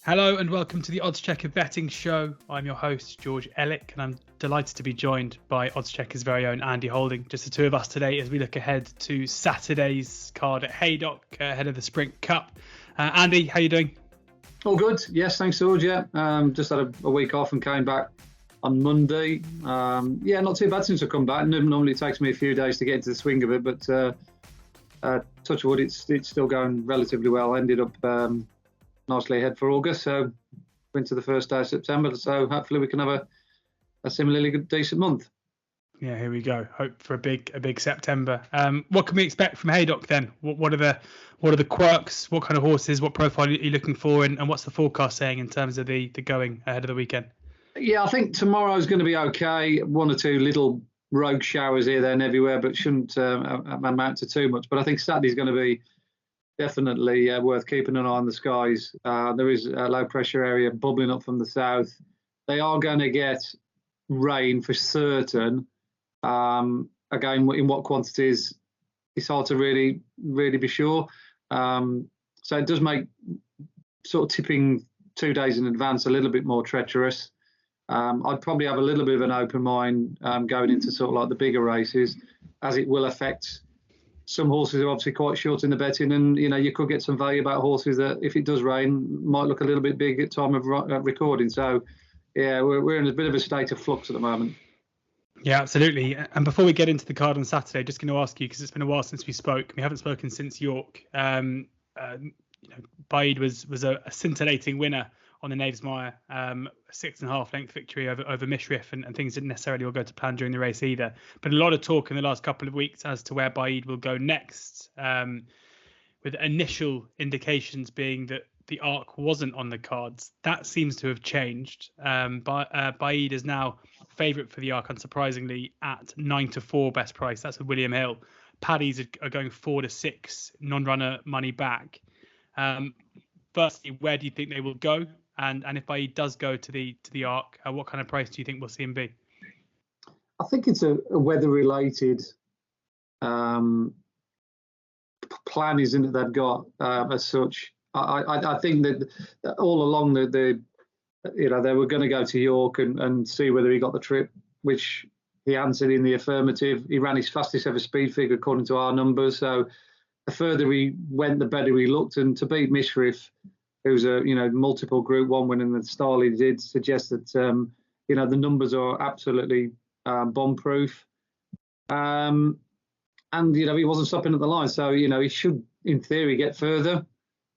Hello and welcome to the oddschecker betting show. I'm your host, George Elek, and I'm delighted to be joined by oddschecker's very own Andy Holding. Just the two of us today as we look ahead to Saturday's card at Haydock, ahead of the Sprint Cup. Andy, how are you doing? All good. Yes, thanks, George. Yeah, just had a week off and came back on Monday. Not too bad since I've come back. Normally it takes me a few days to get into the swing of it, but touch wood, it's still going relatively well. Ended up nicely ahead for August, so went to the first day of September, so hopefully we can have a similarly good, decent month. Yeah, here we go. Hope for a big September. What can we expect from Haydock then? What are the quirks? What kind of horses? What profile are you looking for? And what's the forecast saying in terms of the going ahead of the weekend? Yeah, I think tomorrow's going to be okay. One or two little rogue showers here, there and everywhere, but shouldn't amount to too much. But I think Saturday's going to be definitely worth keeping an eye on the skies. There is a low pressure area bubbling up from the south. They are going to get rain for certain. Again, in what quantities, it's hard to really be sure. So it does make sort of tipping 2 days in advance a little bit more treacherous. I'd probably have a little bit of an open mind going into sort of like the bigger races, as it will affect some horses are obviously quite short in the betting, and you could get some value about horses that, if it does rain, might look a little bit big at time of recording. So, yeah, we're in a bit of a state of flux at the moment. Yeah, absolutely. And before we get into the card on Saturday, just going to ask you, because it's been a while since we spoke. We haven't spoken since York. Baaeed was a scintillating winner on the Knavesmire, 6.5 length victory over Misriff, and things didn't necessarily all go to plan during the race either. But a lot of talk in the last couple of weeks as to where Baaeed will go next, with initial indications being that the Arc wasn't on the cards. That seems to have changed. Baaeed is now favourite for the Arc, unsurprisingly, at 9-4 best price. That's with William Hill. Paddies are going 4-6, non-runner money back. Firstly, where do you think they will go? And if Baaeed does go to the Arc, what kind of price do you think we'll see him be? I think it's a weather-related plan, isn't it? They've got as such. I think that all along they were going to go to York and see whether he got the trip, which he answered in the affirmative. He ran his fastest ever speed figure according to our numbers. So the further he went, the better he looked. And to beat Misriff, who's a multiple Group 1 winner, and the style he did suggest that the numbers are absolutely bomb-proof. And he wasn't stopping at the line, so he should, in theory, get further.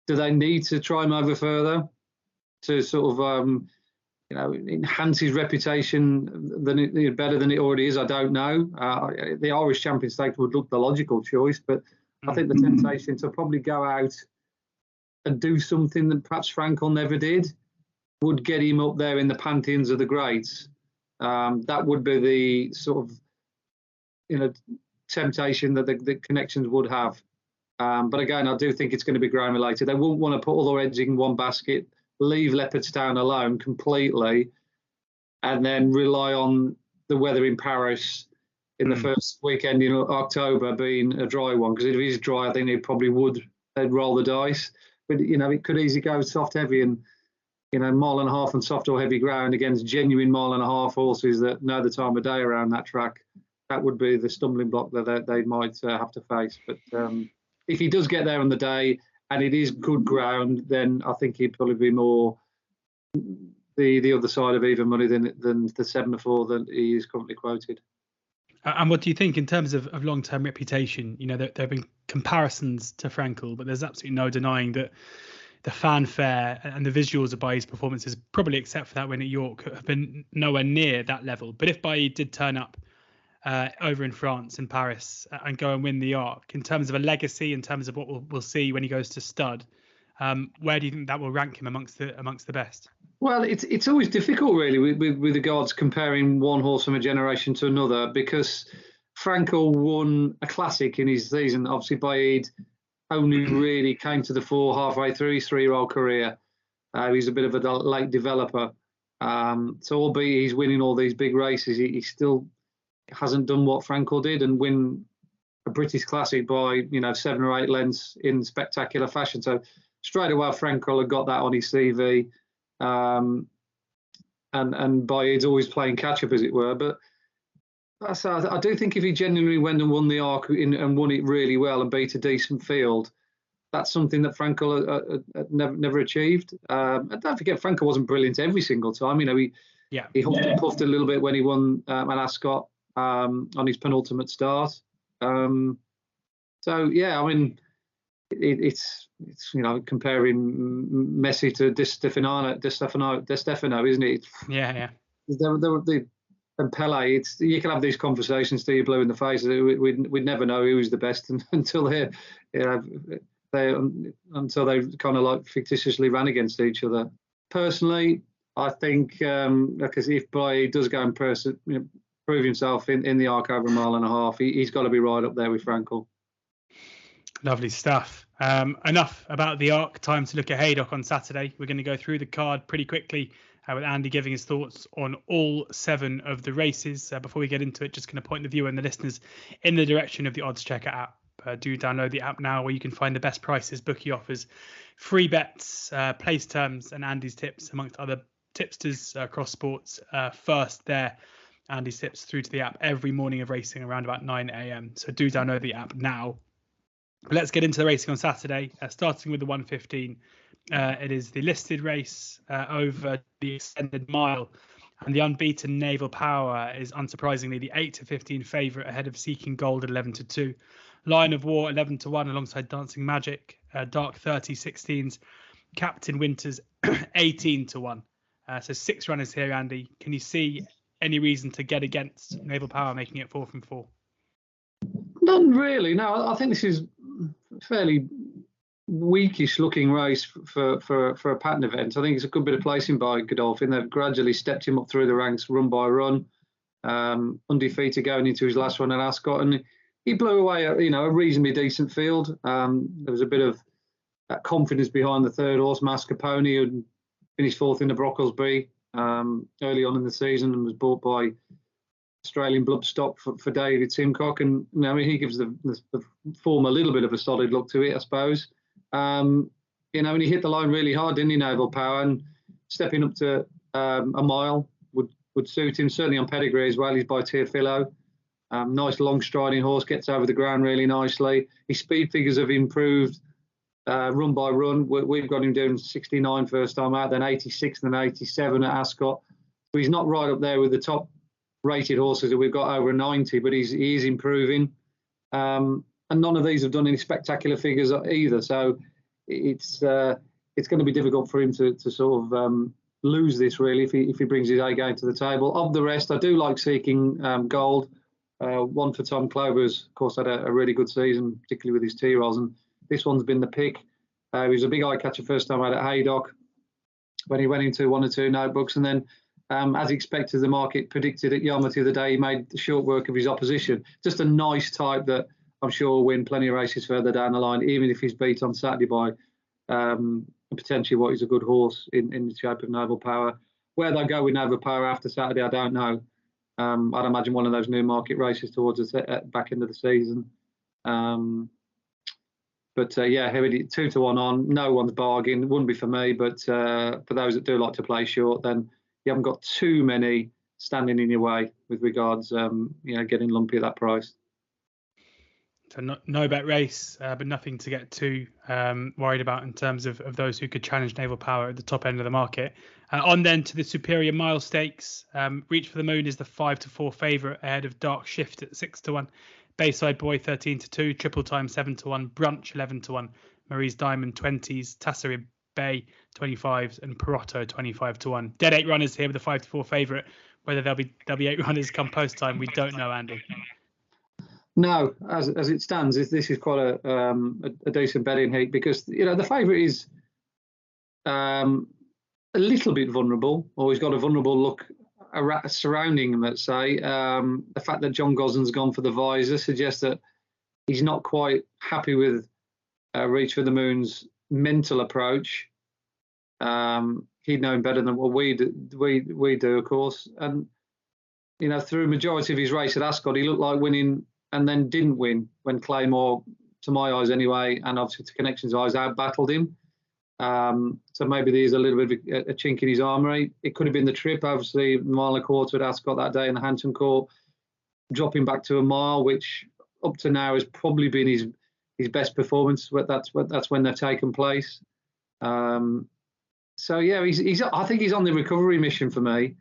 Do they need to try him over further to sort of enhance his reputation better than it already is? I don't know. The Irish Champion Stakes would look the logical choice, but I think the temptation to probably go out and do something that perhaps Frankel never did would get him up there in the pantheons of the greats. That would be the sort of temptation that the connections would have. But again, I do think it's going to be ground related. They wouldn't want to put all their eggs in one basket, leave Leopardstown alone completely, and then rely on the weather in Paris in the first weekend in October being a dry one. Because if it is dry, I think they'd roll the dice. But it could easily go soft heavy and mile and a half on soft or heavy ground against genuine mile and a half horses that know the time of day around that track. That would be the stumbling block that they might have to face. But if he does get there on the day and it is good ground, then I think he'd probably be more the other side of even money than the 7-4 that he is currently quoted. And what do you think in terms of long-term reputation? There have been comparisons to Frankel, but there's absolutely no denying that the fanfare and the visuals of Baaeed's performances, probably except for that win at York, have been nowhere near that level. But if Baaeed did turn up over in France, in Paris, and go and win the Arc, in terms of a legacy, in terms of what we'll see when he goes to stud, where do you think that will rank him amongst the best? Well, it's always difficult, really, with regards comparing one horse from a generation to another, because Frankel won a classic in his season. Obviously, Baaeed only really came to the fore halfway through his 3-year-old career. He's a bit of a late developer. So albeit he's winning all these big races, he still hasn't done what Frankel did and win a British Classic by 7 or 8 lengths in spectacular fashion. So straight away Frankel had got that on his CV, and Baaeed's always playing catch up, as it were. But I do think if he genuinely went and won the Arc and won it really well and beat a decent field, that's something that Frankel never achieved. And don't forget, Frankel wasn't brilliant every single time. He huffed and puffed a little bit when he won an Ascot on his penultimate start. It's comparing Messi to Di Stefano, isn't it? Yeah. And Pele, you can have these conversations till you're blue in the face. We'd never know who was the best until they kind of like fictitiously ran against each other. Personally, I think because if Baaeed does go and prove himself in the Arc over a mile and a half, he's got to be right up there with Frankel. Lovely stuff. Enough about the Arc. Time to look at Haydock on Saturday. We're going to go through the card pretty quickly with Andy giving his thoughts on all 7 of the races. Before we get into it, just going to point the viewer and the listeners in the direction of the oddschecker app. Do download the app now, where you can find the best prices, bookie offers, free bets, place terms, and Andy's tips, amongst other tipsters across sports. First there, Andy's tips through to the app every morning of racing around about 9 a.m. So do download the app now. But let's get into the racing on Saturday, starting with the 1:15. It is the listed race over the extended mile, and the unbeaten Naval Power is unsurprisingly the 8-15 favourite ahead of Seeking Gold at 11-2. Line of War 11-1 alongside Dancing Magic, Dark 30-16s, Captain Winters 18-1. So 6 runners here, Andy. Can you see any reason to get against Naval Power making it 4 from 4? None really. No, I think this is a fairly weakish looking race for a pattern event. I think it's a good bit of placing by Godolphin. They've gradually stepped him up through the ranks, run by run, undefeated going into his last run at Ascot, and he blew away a reasonably decent field. There was a bit of confidence behind the third horse, Mascarpone, who finished 4th in the Brocklesby early on in the season and was bought by Australian Bloodstock for David Simcock. And he gives the form a little bit of a solid look to it, I suppose. And he hit the line really hard, didn't he, Naval Power? And stepping up to a mile would suit him, certainly on pedigree as well. He's by Teofilo. Nice long striding horse, gets over the ground really nicely. His speed figures have improved run by run. We've got him doing 69 first time out, then 86 and then 87 at Ascot. So he's not right up there with the top rated horses that we've got over 90, but he is improving. And none of these have done any spectacular figures either. So it's going to be difficult for him to sort of lose this really if he brings his A game to the table. Of the rest, I do like Seeking Gold. One for Tom Clover's, of course, had a really good season, particularly with his T-rolls, and this one's been the pick. He was a big eye catcher first time out at Haydock when he went into 1 or 2 notebooks, and then as expected, the market predicted at Yarmouth the other day, he made short work of his opposition. Just a nice type that I'm sure will win plenty of races further down the line, even if he's beat on Saturday by potentially what is a good horse in the shape of Naval Power. Where they'll go with Naval Power after Saturday, I don't know. I'd imagine one of those new market races towards the back end of the season. But 2-1 on, no one's bargain. Wouldn't be for me, but for those that do like to play short, then you haven't got too many standing in your way with regards, getting lumpy at that price. So no bet race, but nothing to get too worried about in terms of those who could challenge Naval Power at the top end of the market. On then to the Superior Mile Stakes. Reach for the Moon is the 5-4 favourite ahead of Dark Shift at 6-1. Bayside Boy 13-2. Triple Time 7-1. Brunch 11-1. Marie's Diamond 20s. Tassari Bay 25s and Perotto 25-1. Dead 8 runners here with the 5-4 favourite. Whether there'll be 8 runners come post time, we don't know, Andy. No, as it stands, this is quite a decent betting heat because the favourite is a little bit vulnerable, or he's got a vulnerable look surrounding him. Let's say the fact that John Gosden's gone for the visor suggests that he's not quite happy with Reach for the Moon's mental approach. He'd know him better than what we do, of course. And through a majority of his race at Ascot, he looked like winning, and then didn't win when Claymore, to my eyes anyway, and obviously to Connection's eyes, out-battled him. So maybe there's a little bit of a chink in his armoury. It could have been the trip, obviously, mile and a quarter at Ascot that day in the Hampton Court, dropping back to a mile, which up to now has probably been his best performance. That's when they've taken place. So yeah, I think he's on the recovery mission for me,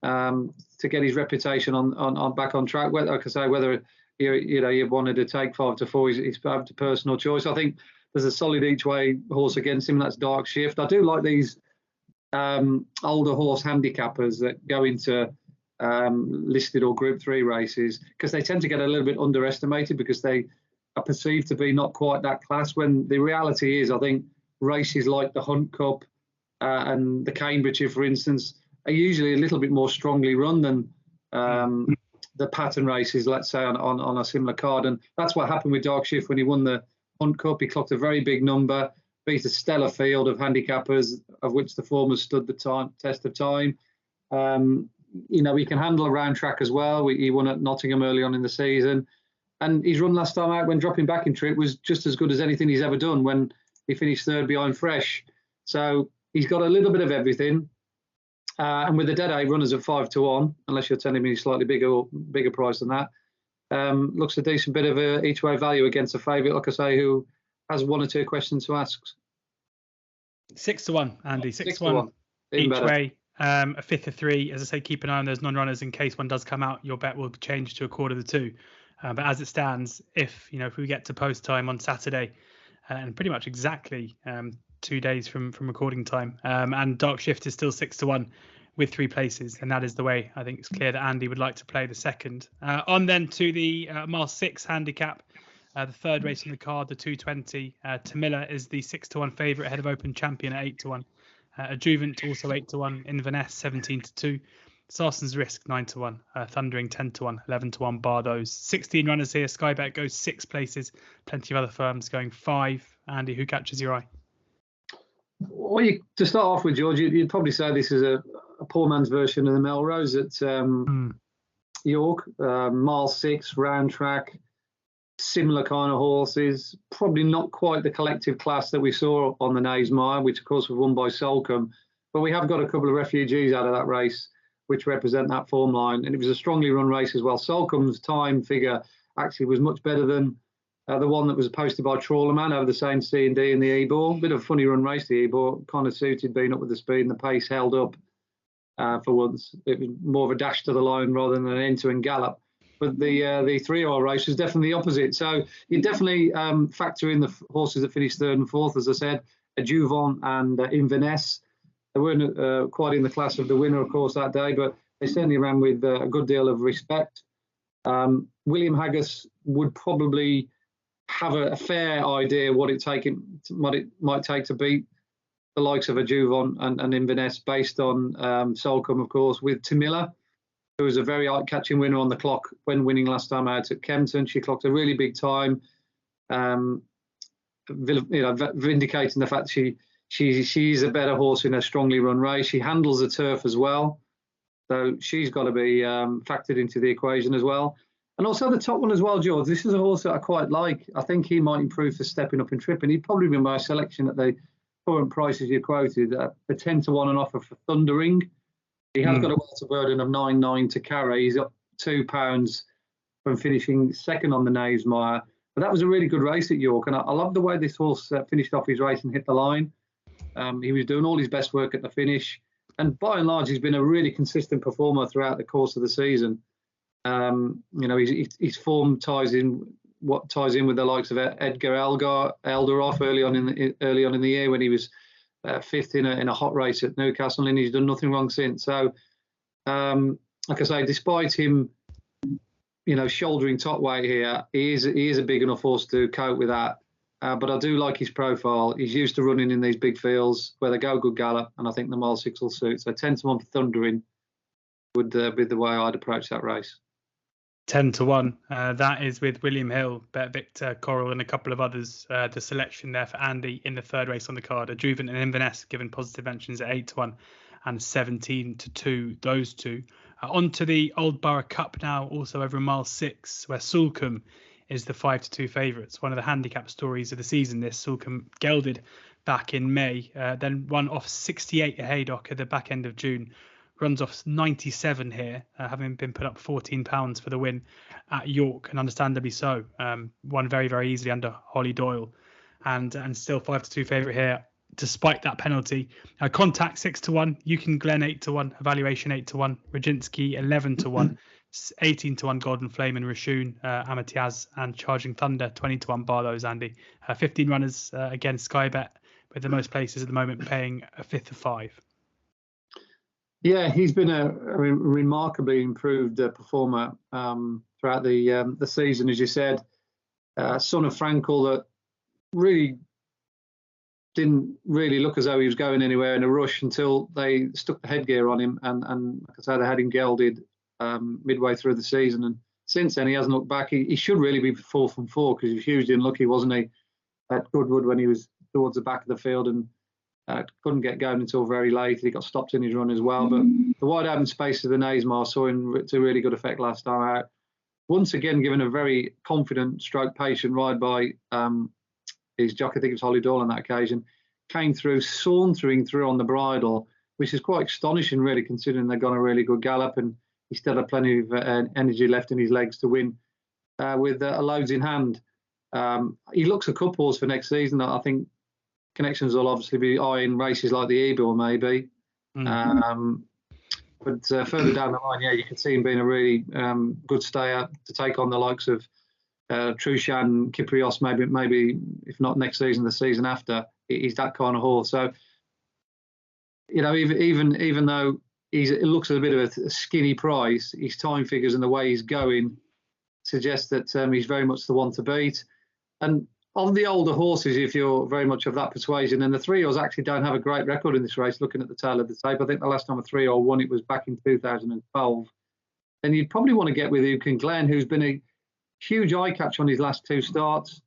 to get his reputation on back on track. Like I say, whether you wanted to take 5 to 4, it's perhaps a personal choice. I think there's a solid each way horse against him. That's Dark Shift. I do like these older horse handicappers that go into listed or Group 3 races, because they tend to get a little bit underestimated because they are perceived to be not quite that class, when the reality is, I think races like the Hunt Cup and the Cambridgeshire, for instance, are usually a little bit more strongly run than the pattern races, let's say, on a similar card. And that's what happened with Dark Shift when he won the Hunt Cup. He clocked a very big number, beat a stellar field of handicappers, of which the former stood the test of time. He can handle a round track as well. He won at Nottingham early on in the season. And his run last time out when dropping back in trip was just as good as anything he's ever done when he finished third behind Fresh. So he's got a little bit of everything. And with the dead eye runners at 5 to 1, unless you're telling me he's slightly bigger price than that, looks a decent bit of a each way value against a favourite, like I say, who has 1 or 2 questions to ask. 6 to 1, Andy. 6 to 1 each way. A fifth of 3. As I say, keep an eye on those non-runners in case one does come out. Your bet will change to a quarter to 2. But as it stands, if we get to post time on Saturday, and pretty much exactly 2 days from recording time, and Dark Shift is still 6 to 1 with 3 places, and that is the way I think it's clear that Andy would like to play the second. On then to the mile 6 handicap, the third race on the card, the 220. Tamilla is the 6 to 1 favourite ahead of Open Champion at 8 to 1. Adjuvant also 8 to 1. Inverness 17 to 2. Sarson's Risk 9 to 1. Thundering 10 to 1. 11 to 1 bar those. 16 runners here. Skybet goes 6 places. Plenty of other firms going 5. Andy, who catches your eye? Well, to start off with, George, you'd probably say this is a poor man's version of the Melrose at York. Mile 6, round track, similar kind of horses. Probably not quite the collective class that we saw on the Naysmire, which of course was won by Soulcoumbe. But we have got a couple of refugees out of that race, which represent that form line. And it was a strongly run race as well. Soulcoumbe's time figure actually was much better than the one that was posted by Trawlerman over the same C&D in the Ebor. Bit of a funny run race, the Ebor. Kind of suited being up with the speed, and the pace held up for once. It was more of a dash to the line rather than an end-to-end gallop. But the 3-year-old race was definitely the opposite. So you definitely factor in the horses that finished 3rd and 4th, as I said, Adjuvant and Inverness. They weren't quite in the class of the winner, of course, that day, but they certainly ran with a good deal of respect. William Haggas would probably have a fair idea what it might take to beat the likes of Adjuvant and Inverness, based on Soulcoumbe, of course, with Tamilla, who was a very eye-catching winner on the clock when winning last time out at Kempton. She clocked a really big time, vindicating the fact she's a better horse in a strongly run race. She handles the turf as well, so she's got to be factored into the equation as well. And also the top one as well, George. This is a horse that I quite like. I think he might improve for stepping up in trip, and he'd probably be my selection at the current prices you quoted. The 10 to 1 an offer for Thundering. He has got a welter burden of 9.9 to carry. He's up £2 from finishing second on the Naysmire. But that was a really good race at York, and I love the way this horse finished off his race and hit the line. He was doing all his best work at the finish, and by and large, he's been a really consistent performer throughout the course of the season. His form ties in with the likes of Edgar Elderoff early on in the year when he was 5th in a hot race at Newcastle, and he's done nothing wrong since. So, like I say, despite him, shouldering top weight here, he is a big enough horse to cope with that. But I do like his profile. He's used to running in these big fields where they go good gallop, and I think the mile 6 will suit. So 10 to 1 for Thundering would be the way I'd approach that race. 10 to 1. That is with William Hill, Bet Victor, Coral, and a couple of others. The selection there for Andy in the third race on the card. Adjuvant and Inverness given positive mentions at 8 to 1 and 17 to 2. Those two. On to the Old Borough Cup now, also over mile 6, where Soulcoumbe is the 5 to 2 favourites. One of the handicap stories of the season. This Soulcoumbe gelded back in May, then won off 68 at Haydock at the back end of June. Runs off 97 here, having been put up £14 for the win at York, and understandably so. Won very, very easily under Holly Doyle, and still 5-2 favourite here, despite that penalty. Contact 6-1, Euchen Glen 8-1, Evaluation 8-1, Rajinsky 11-1, 18-1 Golden Flame and Rashun, Amatiaz and Charging Thunder 20-1 bar those, Andy. 15 runners again, Sky Bet, with the most places at the moment paying a fifth of 5. Yeah, he's been a remarkably improved performer throughout the season, as you said. Son of Frankel that really didn't really look as though he was going anywhere in a rush until they stuck the headgear on him, and like I say, they had him gelded midway through the season. And since then, he hasn't looked back. He should really be 4 from 4 because he was hugely unlucky, wasn't he, at Goodwood when he was towards the back of the field and couldn't get going until very late. He got stopped in his run as well. But the wide open space of the Naismar saw him to really good effect last time out. Once again, given a very confident stroke patient ride by his jockey, I think it was Holly Doyle on that occasion, came through, sauntering through on the bridle, which is quite astonishing, really, considering they've gone a really good gallop and he still had plenty of energy left in his legs to win with loads in hand. He looks a cup horse for next season. I think Connections will obviously be eyeing races like the Eagle, maybe. But further down the line, yeah, you can see him being a really good stay-up to take on the likes of Trushan, Kyprios, maybe if not next season, the season after. He's that kind of horse. So, you know, even though it looks a bit of a skinny price, his time figures and the way he's going suggest that he's very much the one to beat. And of the older horses, if you're very much of that persuasion, and the 3-year-olds actually don't have a great record in this race, looking at the tail of the tape. I think the last time a 3-year-old won it was back in 2012. Then you'd probably want to get with Euchen Glen, who's been a huge eye catch on his last 2 starts.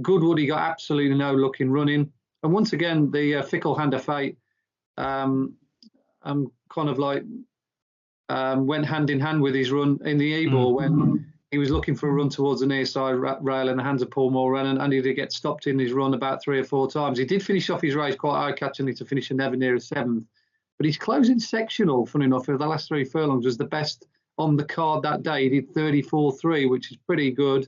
Goodwood, he got absolutely no luck in running. And once again, the fickle hand of fate kind of like went hand in hand with his run in the Ebor when he was looking for a run towards the near side rail in the hands of Paul Moran, and he did get stopped in his run about 3 or 4 times. He did finish off his race quite eye-catchingly to finish never near a 7th. But his closing sectional, funny enough, for the last 3 furlongs was the best on the card that day. He did 34.3, which is pretty good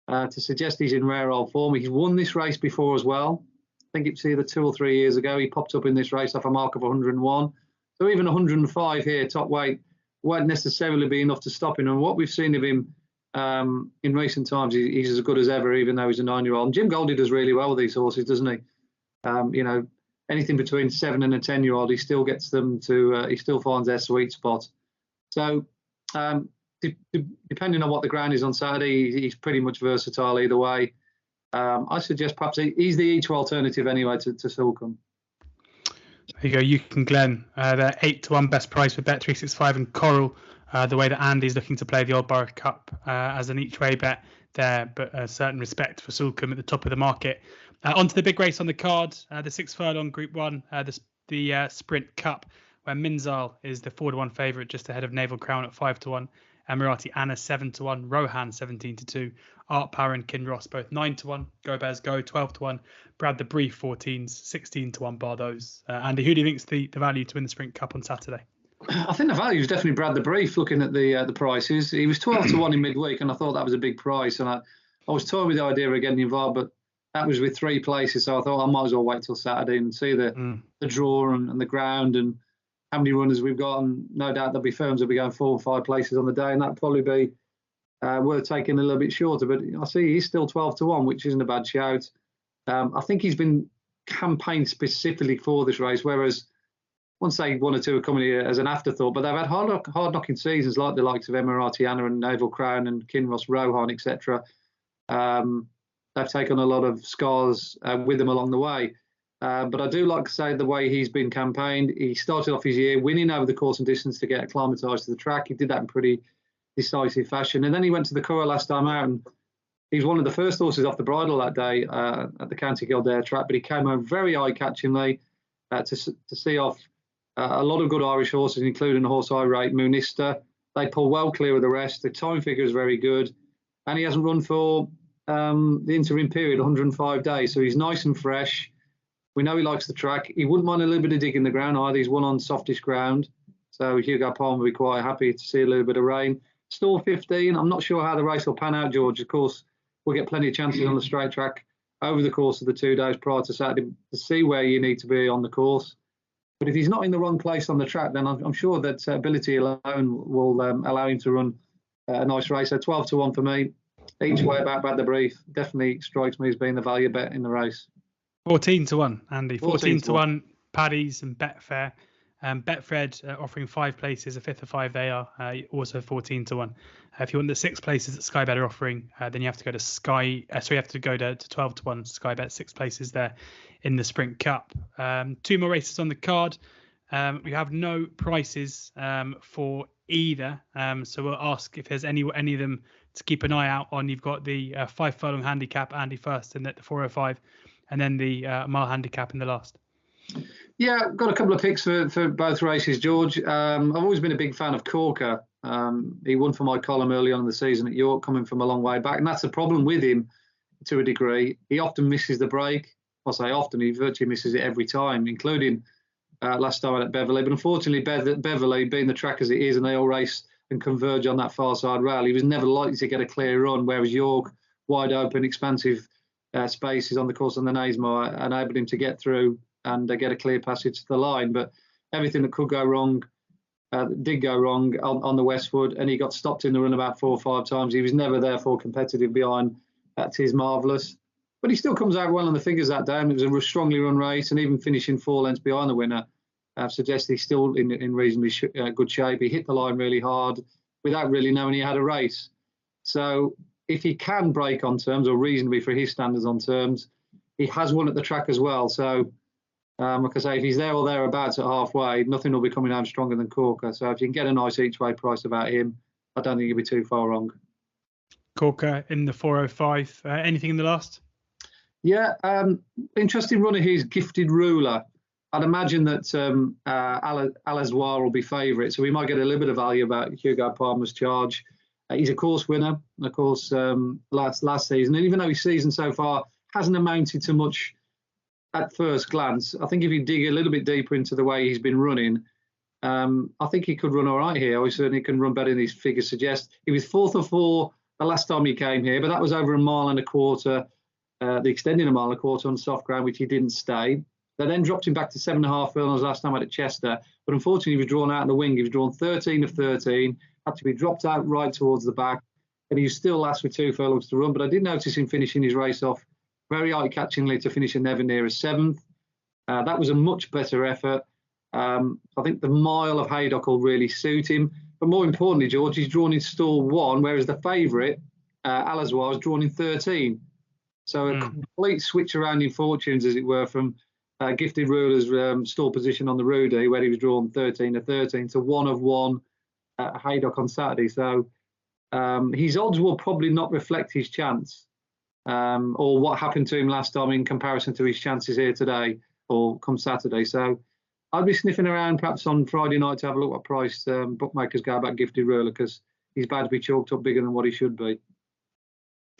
to suggest he's in rare old form. He's won this race before as well. I think it was either 2 or 3 years ago. He popped up in this race off a mark of 101. So even 105 here, top weight, won't necessarily be enough to stop him. And what we've seen of him in recent times, he's as good as ever, even though he's a 9-year-old. And Jim Goldie does really well with these horses, doesn't he? You know, anything between 7 and a 10-year-old, he still gets them to, he still finds their sweet spot. So depending on what the ground is on Saturday, he's pretty much versatile either way. I suggest perhaps he's the each-way alternative anyway to Soulcoumbe. There you go, Euchen Glen. They're 8-1 best price with Bet365 and Coral. The way that Andy's looking to play the Old Borough Cup as an each-way bet there, but a certain respect for Soulcoumbe at the top of the market. On to the big race on the card, the 6 furlong Group 1, the Sprint Cup, where Minzal is the 4-1 favourite, just ahead of Naval Crown at 5-1. Emirati Anna 7-1, Rohan 17-2, Art Power and Kinross both 9-1, Go Bears Go 12-1, Brad the Brief 14s 16-1 bar those. Andy, who do you think's the value to win the Sprint Cup on Saturday? I think the value is definitely Brad the Brief. Looking at the prices, he was 12-1 in midweek, and I thought that was a big price. And I was toying with the idea of getting involved, but that was with 3 places, so I thought I might as well wait till Saturday and see the draw and the ground and how many runners we've got. And no doubt there'll be firms that'll be going 4 or 5 places on the day, and that'll probably be worth taking a little bit shorter. But I see he's still 12-1, which isn't a bad shout. I think he's been campaigned specifically for this race, whereas I won't say 1 or 2 are coming here as an afterthought, but they've had hard-knocking seasons like the likes of Emirati Anna and Naval Crown and Kinross, Rohan, etc. They've taken a lot of scars with them along the way. But I do like to say the way he's been campaigned. He started off his year winning over the course and distance to get acclimatised to the track. He did that in pretty decisive fashion. And then he went to the Curragh last time out, and he was one of the first horses off the bridle that day at the County Kildare track, but he came home very eye-catchingly to see off a lot of good Irish horses, including a horse I rate, Moonista. They pull well clear of the rest. The time figure is very good. And he hasn't run for the interim period, 105 days. So he's nice and fresh. We know he likes the track. He wouldn't mind a little bit of dig in the ground either. He's won on softish ground. So Hugo Palmer will be quite happy to see a little bit of rain. Stall 15. I'm not sure how the race will pan out, George. Of course, we'll get plenty of chances on the straight track over the course of the 2 days prior to Saturday to see where you need to be on the course. But if he's not in the wrong place on the track, then I'm sure that ability alone will allow him to run a nice race. So 12 to 1 for me. Each way about the brief definitely strikes me as being the value bet in the race. 14 to 1, Andy. 14 to 1, Paddy's and Betfair. Betfred offering 5 places, a fifth of 5 they are, also 14 to 1. If you want the 6 places that Sky Bet are offering, then you have to go to you have to go to 12 to 1. Sky Bet 6 places there in the Sprint Cup. 2 more races on the card. We have no prices for either, so we'll ask if there's any of them to keep an eye out on. You've got the 5 furlong handicap, Andy first, and the 405, and then the mile handicap in the last. Yeah, got a couple of picks for both races, George. I've always been a big fan of Corker. He won for my column early on in the season at York, coming from a long way back. And that's the problem with him to a degree. He often misses the break. I say often, he virtually misses it every time, including last time at Beverley. But unfortunately, Beverley, being the track as it is, and they all race and converge on that far side rail, he was never likely to get a clear run, whereas York, wide open, expansive spaces on the course on the Naysmire, enabled him to get through and get a clear passage to the line. But everything that could go wrong did go wrong on the Westwood, and he got stopped in the run about 4 or 5 times. He was never therefore competitive behind Tis Marvellous. But he still comes out well on the figures that day, and it was a strongly run race, and even finishing 4 lengths behind the winner suggests he's still in reasonably good shape. He hit the line really hard without really knowing he had a race. So if he can break on terms, or reasonably for his standards on terms, he has won at the track as well. So like I say, if he's there or thereabouts at halfway, nothing will be coming home stronger than Corker. So if you can get a nice each way price about him, I don't think you'll be too far wrong. Corker in the 405. Anything in the last? Yeah, interesting runner here is Gifted Ruler. I'd imagine that Alazoir will be favourite, so we might get a little bit of value about Hugo Palmer's charge. He's a course winner, of course, last season, and even though his season so far hasn't amounted to much at first glance, I think if you dig a little bit deeper into the way he's been running, I think he could run all right here. He certainly can run better than his figures suggest. He was 4th of 4 the last time he came here, but that was over 1.25 miles, the extending 1.25 miles on soft ground, which he didn't stay. They then dropped him back to 7.5 furlongs last time at Chester, but unfortunately he was drawn out in the wing. He was drawn 13 of 13, had to be dropped out right towards the back, and he was still last with 2 furlongs to run. But I did notice him finishing his race off very eye-catchingly to finish never near a 7th. That was a much better effort. I think the mile of Haydock will really suit him. But more importantly, George, he's drawn in stall 1, whereas the favourite, Alazoir, was drawn in 13. So a complete switch around in fortunes, as it were, from Gifted Ruler's stall position on the Rudy, where he was drawn 13 of 13, to 1 of 1 at Haydock on Saturday. So his odds will probably not reflect his chance. Or what happened to him last time in comparison to his chances here today or come Saturday. So I'd be sniffing around perhaps on Friday night to have a look what price bookmakers go about Gifted Ruler, because he's bound to be chalked up bigger than what he should be.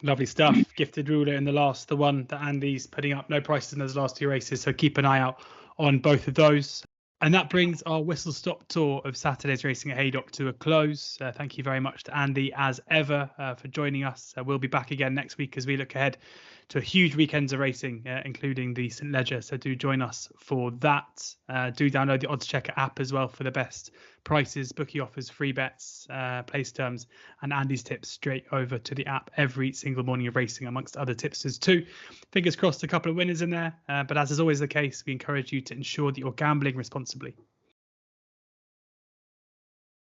Lovely stuff. Gifted Ruler in the last, the one that Andy's putting up. No prices in those last 2 races, so keep an eye out on both of those. And that brings our whistle-stop tour of Saturday's racing at Haydock to a close. Thank you very much to Andy, as ever, for joining us. We'll be back again next week as we look ahead to a huge weekend of racing, including the St Leger. So do join us for that. Do download the oddschecker app as well for the best prices, bookie offers, free bets, place terms, and Andy's tips straight over to the app every single morning of racing, amongst other tipsters too. Fingers crossed, a couple of winners in there. But as is always the case, we encourage you to ensure that you're gambling responsibly.